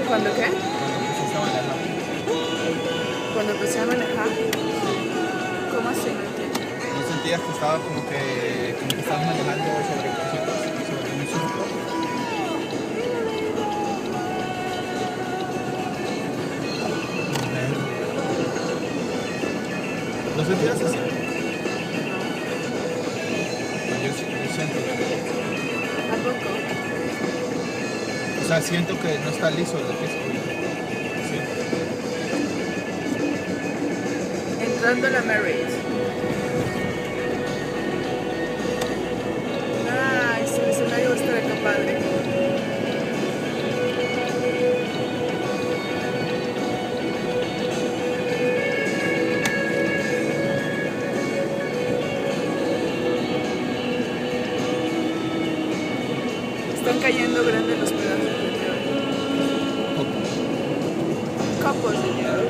¿Cuándo qué? Cuando empezaste a manejar. Cuando empecé a manejar. ¿Cómo así? No entiendo. ¿No sentías que estaba como que estabas manejando sobre un surco? ¿No sentías así? Yo siento que... ¿A poco? O sea, siento que no está liso el piso. Sí. Entrando a la Merritt. Nice, el escenario va a estar acá padre. Están cayendo grandes los pedazos de nieve. Copos de nieve.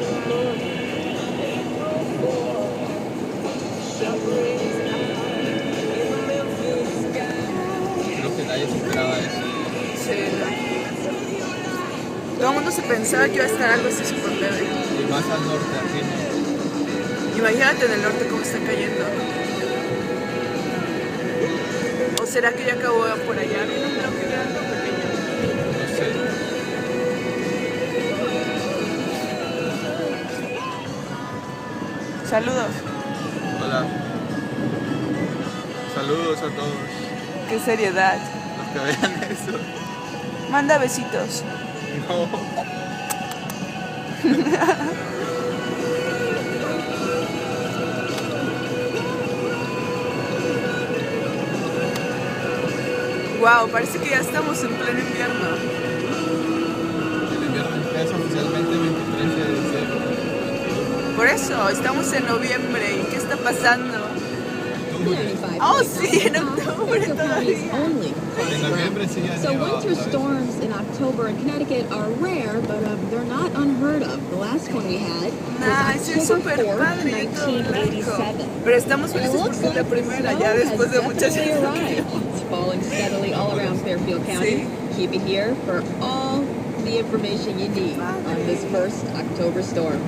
Creo que nadie se esperaba eso. Sí, no. Todo el mundo se pensaba que iba a estar algo así súper leve. Y más al norte, aquí no. Imagínate en el norte cómo está cayendo. ¿O será que ya acabó por allá? Viene un bloque grande o pequeño. No sé. Saludos. Hola. Saludos a todos Qué seriedad. los que vean eso. Manda besitos. No. Wow, parece que ya estamos en pleno invierno. El invierno empieza oficialmente el 23 de diciembre. Por eso, estamos en noviembre. ¿Y qué está pasando? Octubre. Oh, sí, en octubre todavía. En noviembre sí ya So nieva winter otra vez. storms in October in Connecticut are rare, but they're not unheard of. The last one we had Nice, es was súper October 4th, padre y todo blanco. 1987. Pero estamos And it felices looks porque es la like the primera, snow ya has después de muchas definitely veces. arrived. It's falling steadily all around Fairfield County. Sí. Keep it here for all the information you need on this first October storm.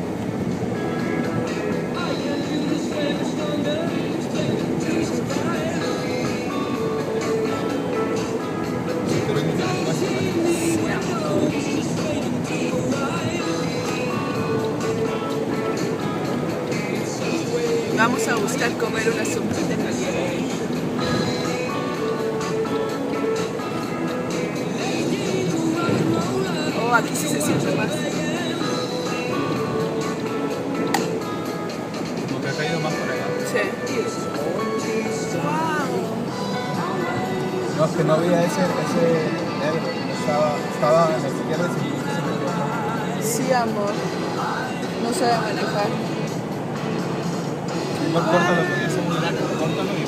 Pero en invierno más se va. Vamos a buscar comer una sopita caliente. Oh, aquí sí se siente más. Como que ha caído más por allá. Sí. Wow. No, es que no había ese negro. Estaba en la izquierda y se metió. Sí, amor. No sabe manejar. Igual córtalo, porque es muy largo. Córtalo y